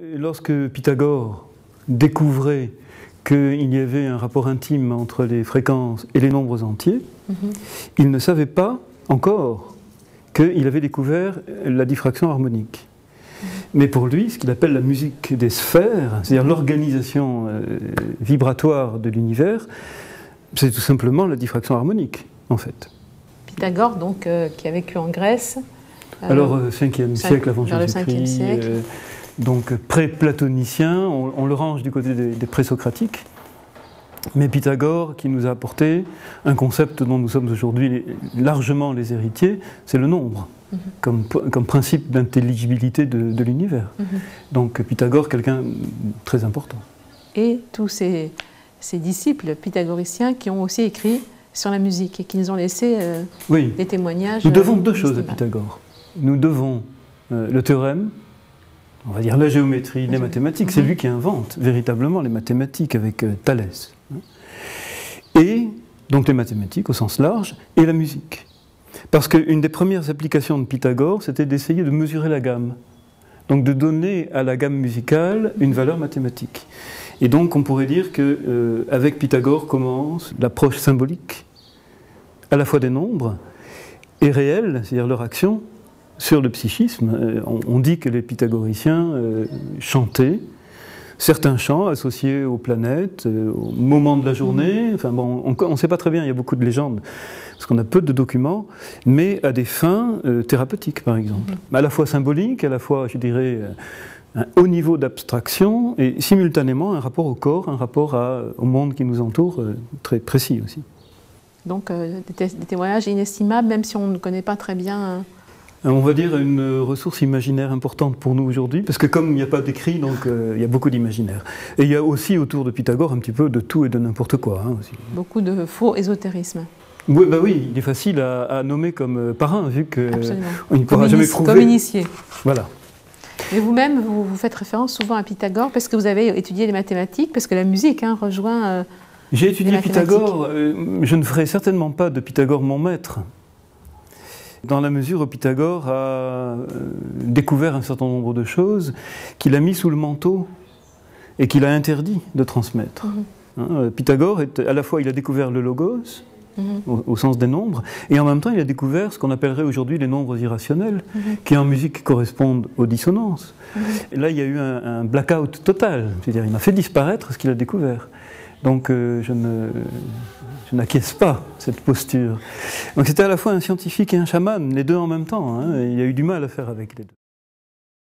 Lorsque Pythagore découvrait qu'il y avait un rapport intime entre les fréquences et les nombres entiers, il ne savait pas encore qu'il avait découvert la diffraction harmonique. Mais pour lui, ce qu'il appelle la musique des sphères, c'est-à-dire l'organisation vibratoire de l'univers, c'est tout simplement la diffraction harmonique, en fait. Pythagore, donc, qui a vécu en Grèce. Alors, 5e siècle avant Jésus-Christ, donc pré-platonicien, on le range du côté des présocratiques. Mais Pythagore, qui nous a apporté un concept dont nous sommes aujourd'hui largement les héritiers, c'est le nombre, comme principe d'intelligibilité de l'univers. Donc Pythagore, quelqu'un de très important. Et tous ces disciples pythagoriciens qui ont aussi écrit sur la musique et qui nous ont laissé des témoignages. Nous devons deux choses à Pythagore. Nous devons le théorème, on va dire la géométrie, les mathématiques. C'est lui qui invente véritablement les mathématiques avec Thalès. Et donc les mathématiques au sens large, et la musique. Parce qu'une des premières applications de Pythagore, c'était d'essayer de mesurer la gamme. Donc de donner à la gamme musicale une valeur mathématique. Et donc on pourrait dire qu'avec Pythagore commence l'approche symbolique, à la fois des nombres, et réelle, c'est-à-dire leur action, sur le psychisme. On dit que les pythagoriciens chantaient certains chants associés aux planètes, au moment de la journée. Enfin bon, on ne sait pas très bien, il y a beaucoup de légendes, parce qu'on a peu de documents, mais à des fins thérapeutiques, par exemple. À la fois symboliques, à la fois, je dirais, un haut niveau d'abstraction, et simultanément un rapport au corps, un rapport au monde qui nous entoure, très précis aussi. Donc des témoignages inestimables, même si on ne connaît pas très bien... On va dire une ressource imaginaire importante pour nous aujourd'hui, parce que comme il n'y a pas d'écrit, donc il y a beaucoup d'imaginaire. Et il y a aussi autour de Pythagore un petit peu de tout et de n'importe quoi. Aussi. Beaucoup de faux ésotérisme. Oui, bah oui, il est facile à nommer comme parrain, vu qu'on ne pourra jamais prouver. Comme initié. Voilà. Mais vous-même, vous faites référence souvent à Pythagore, parce que vous avez étudié les mathématiques, parce que la musique rejoint... J'ai étudié Pythagore, je ne ferai certainement pas de Pythagore mon maître. Dans la mesure où Pythagore a découvert un certain nombre de choses qu'il a mis sous le manteau et qu'il a interdit de transmettre. Pythagore, à la fois, il a découvert le logos, au sens des nombres, et en même temps, il a découvert ce qu'on appellerait aujourd'hui les nombres irrationnels, qui en musique correspondent aux dissonances. Et là, il y a eu un blackout total, c'est-à-dire il m'a fait disparaître ce qu'il a découvert. Donc je n'acquiesce pas cette posture. Donc c'était à la fois un scientifique et un chaman, les deux en même temps. Il y a eu du mal à faire avec les deux.